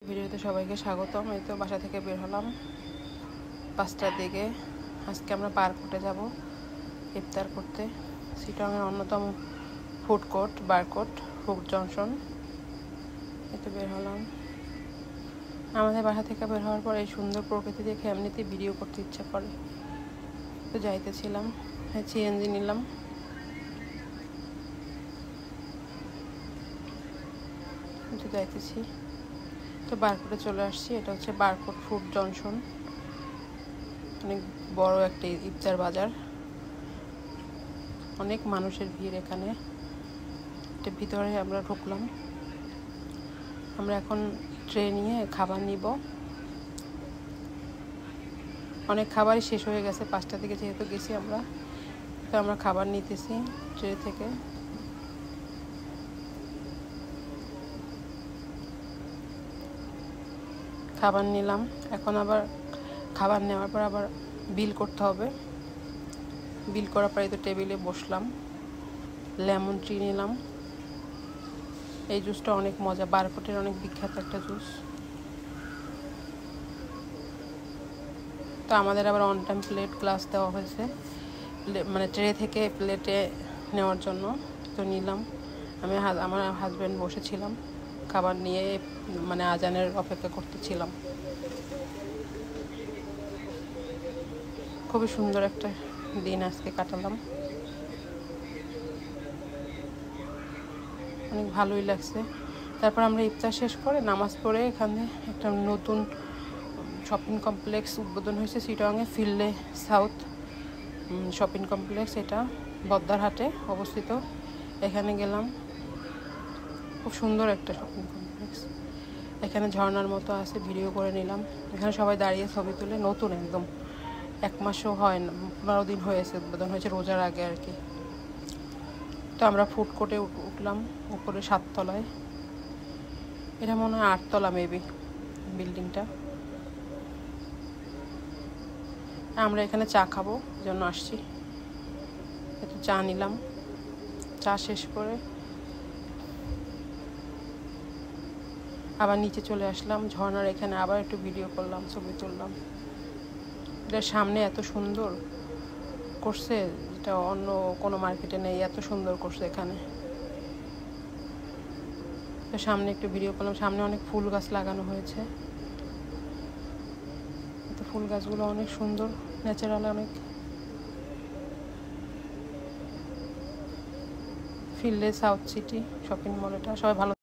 ভিডিওতে সবাইকে স্বাগতম। এই তো বাসা থেকে বের হলাম 5টার দিকে। আজকে আমরা বারকোটে যাব ইফতার করতে। চিটাগাংয়ের অন্যতম food court Barkot food junction. এই তো বের হলাম। আমাদের বাসা থেকে বের হওয়ার পর এই সুন্দর প্রকৃতি দেখে এমনিতেই ভিডিও করতে ইচ্ছা করে, তো যাইতেছিলাম। সিএনজি নিলাম। তো যাইতেছি, তো বারকোটে চলে আসছি। এটা হচ্ছে বারকোট ফুড জংশন, অনেক বড় একটা ইফতার বাজার, অনেক মানুষের ভিড় এখানে। এটা ভিতরে আমরা ঢুকলাম। আমরা এখন ট্রে নিয়ে খাবার নিব। অনেক খাবারই শেষ হয়ে গেছে 5টা থেকে যেহেতু গেছি আমরা, তো আমরা খাবার নিতেছি ট্রে থেকে। খাবার নিলাম। এখন আবার খাবার নেওয়ার পর আবার বিল করতে হবে। বিল করার পরে তো টেবিলে বসলাম। লেমন ট্রি নিলাম। এই জুসটা অনেক মজা, বারকোটের অনেক বিখ্যাত একটা জুস। তো আমাদের আবার অন টাইম প্লেট গ্লাস দেওয়া হয়েছে, মানে ট্রে থেকে প্লেটে নেওয়ার জন্য। তো নিলাম। আমি আমার হাজব্যান্ড বসেছিলাম খাবার নিয়ে, মানে আজানের অপেক্ষা করতেছিলাম। খুবই সুন্দর একটা দিন আজকে কাটালাম, অনেক ভালোই লাগছে। তারপর আমরা ইফতার শেষ করে নামাজ পড়ে এখানে একটা নতুন শপিং কমপ্লেক্স উদ্বোধন হয়েছে চিটাগাংয়ে, ফিল্ডে সাউথ শপিং কমপ্লেক্স। এটা বদ্দারহাটে অবস্থিত। এখানে গেলাম। খুব সুন্দর একটা শপিং কমপ্লেক্স। এখানে ঝর্ণার মতো আছে, ভিডিও করে নিলাম। এখানে সবাই দাঁড়িয়ে ছবি তুলে। নতুন একদম, 1 মাসও হয় না, 15 দিন হয়েছে, উদ্বোধন হয়েছে রোজার আগে আর কি। তো আমরা ফুড কোর্টে উঠলাম উপরে 7 তলায়। এটা মনে হয় 8 তলা মেবি বিল্ডিংটা। আমরা এখানে চা খাবো জন্য আসছি। একটু চা নিলাম। চা শেষ করে আবার নিচে চলে আসলাম ঝর্ণার এখানে। আবার একটু ভিডিও করলাম, ছবি তুললাম। এটার সামনে এত সুন্দর করছে, যেটা অন্য কোনো মার্কেটে নেই, এত সুন্দর করছে এখানে। সামনে একটু ভিডিও করলাম। সামনে অনেক ফুল গাছ লাগানো হয়েছে। তো ফুল গাছগুলো অনেক সুন্দর, ন্যাচারাল অনেক। ফিল্ডে সাউথ সিটি শপিং মল, এটা সবাই ভালো।